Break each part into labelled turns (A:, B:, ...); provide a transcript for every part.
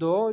A: 2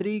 A: 3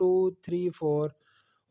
A: 2 3 4،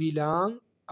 A: belong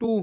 A: 2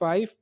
A: 5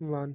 A: 1۔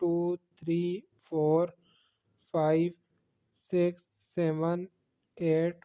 A: 2 3 4 5 6 7 8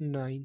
A: 9۔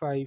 A: 5،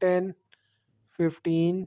A: 10 15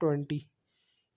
A: 20،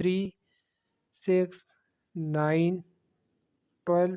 A: 3 6 9 12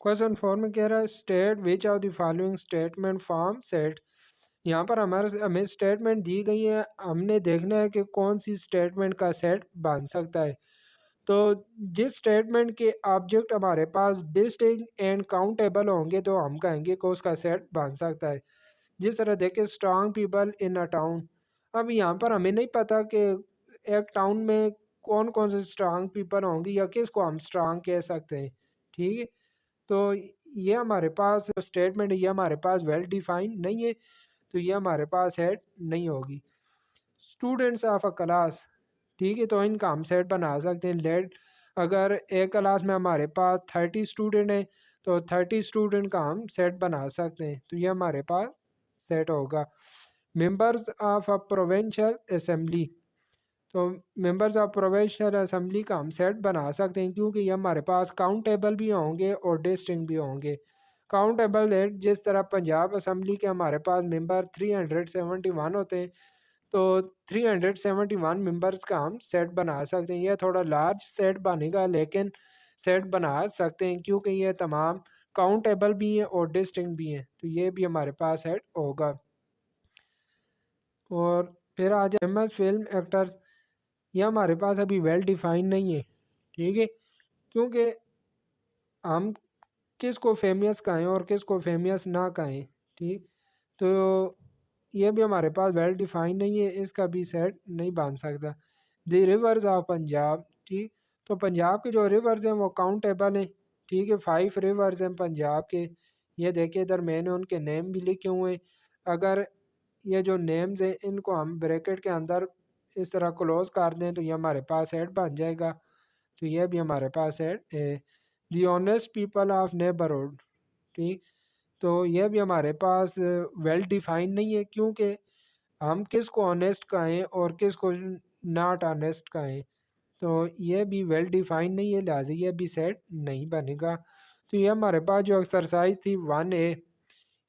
A: question 4 में कह रहा है state which of the following statement form set. यहाँ पर हमें स्टेटमेंट दी गई है, हमने देखना है कि कौन सी स्टेटमेंट का सेट बन सकता है। तो जिस स्टेटमेंट के ऑब्जेक्ट हमारे पास डिस्टिंक्ट एंड काउंटेबल होंगे तो हम कहेंगे कि उसका सेट बन सकता है। जिस तरह देखें strong people in a town, अब यहाँ पर हमें नहीं पता कि एक टाउन में कौन कौन से स्ट्रांग पीपल होंगे या किसको हम स्ट्रांग कह सकते हैं। ठीक है, तो ये हमारे पास स्टेटमेंट, ये हमारे पास वेल डिफाइंड नहीं है, तो ये हमारे पास सेट नहीं होगी। स्टूडेंट्स ऑफ अ क्लास, ठीक है, तो इनका हम सेट बना सकते हैं। लेट अगर एक क्लास में हमारे पास 30 स्टूडेंट हैं तो 30 स्टूडेंट का हम सेट बना सकते हैं, तो ये हमारे पास सेट होगा। Members of a provincial assembly, तो मेंबर्स ऑफ प्रोविंशियल असेंबली का हम सेट बना सकते हैं क्योंकि ये हमारे पास काउंटेबल भी होंगे और डिस्टिंक्ट भी होंगे। काउंटेबल है, जिस तरह पंजाब असेंबली के हमारे पास मेंबर 371 होते हैं, तो 371 मेंबर्स का हम सेट बना सकते हैं। यह थोड़ा लार्ज सेट बनेगा लेकिन सेट बना सकते हैं क्योंकि ये तमाम काउंटेबल भी हैं और डिस्टिंक्ट भी हैं, तो ये भी हमारे पास सेट होगा। और फिर आ जाए फेमस फिल्म एक्टर्स, ये हमारे पास अभी वेल डिफाइन नहीं है। ठीक है, क्योंकि हम किसको फेमस कहें और किसको फेमस ना कहें, ठीक, तो ये भी हमारे पास वेल डिफाइन नहीं है, इसका भी सेट नहीं बन सकता। द रिवर्स ऑफ पंजाब, ठीक, तो पंजाब के जो रिवर्स हैं वो काउंटेबल हैं। ठीक है, 5 रिवर्स हैं पंजाब के, ये देखिए इधर मैंने उनके नेम भी लिखे हुए हैं। अगर ये जो नेम्स हैं इनको हम ब्रैकेट के अंदर इस तरह क्लोज कर दें तो ये हमारे पास सेट बन जाएगा, तो ये भी हमारे पास सेट है। दी ऑनेस्ट पीपल ऑफ नेबरहुड, ठीक, तो ये भी हमारे पास वेल डिफाइन नहीं है क्योंकि हम किसको ऑनेस्ट कहें और किसको नॉट ऑनेस्ट कहें, तो ये भी वेल डिफाइन नहीं है, लिहाजा ये भी सेट नहीं बनेगा। तो ये हमारे पास जो एक्सरसाइज थी 1A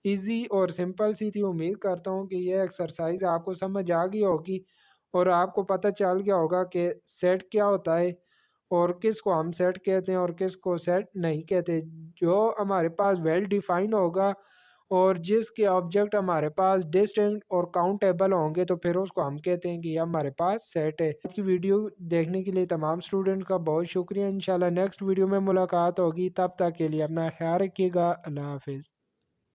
A: इजी और सिंपल सी थी। उम्मीद करता हूँ कि ये एक्सरसाइज आपको समझ आ गई होगी और आपको पता चल गया होगा कि सेट क्या होता है और किसको हम सेट कहते हैं और किसको सेट नहीं कहते। जो हमारे पास वेल डिफाइंड होगा और जिसके ऑब्जेक्ट हमारे पास डिस्टिंक्ट और काउंटेबल होंगे तो फिर उसको हम कहते हैं कि ये हमारे पास सेट है। आज की वीडियो देखने के लिए तमाम स्टूडेंट का बहुत शुक्रिया। इंशाल्लाह नेक्स्ट वीडियो में मुलाकात होगी, तब तक के लिए अपना ख्याल रखिएगा। अल्लाह हाफिज़।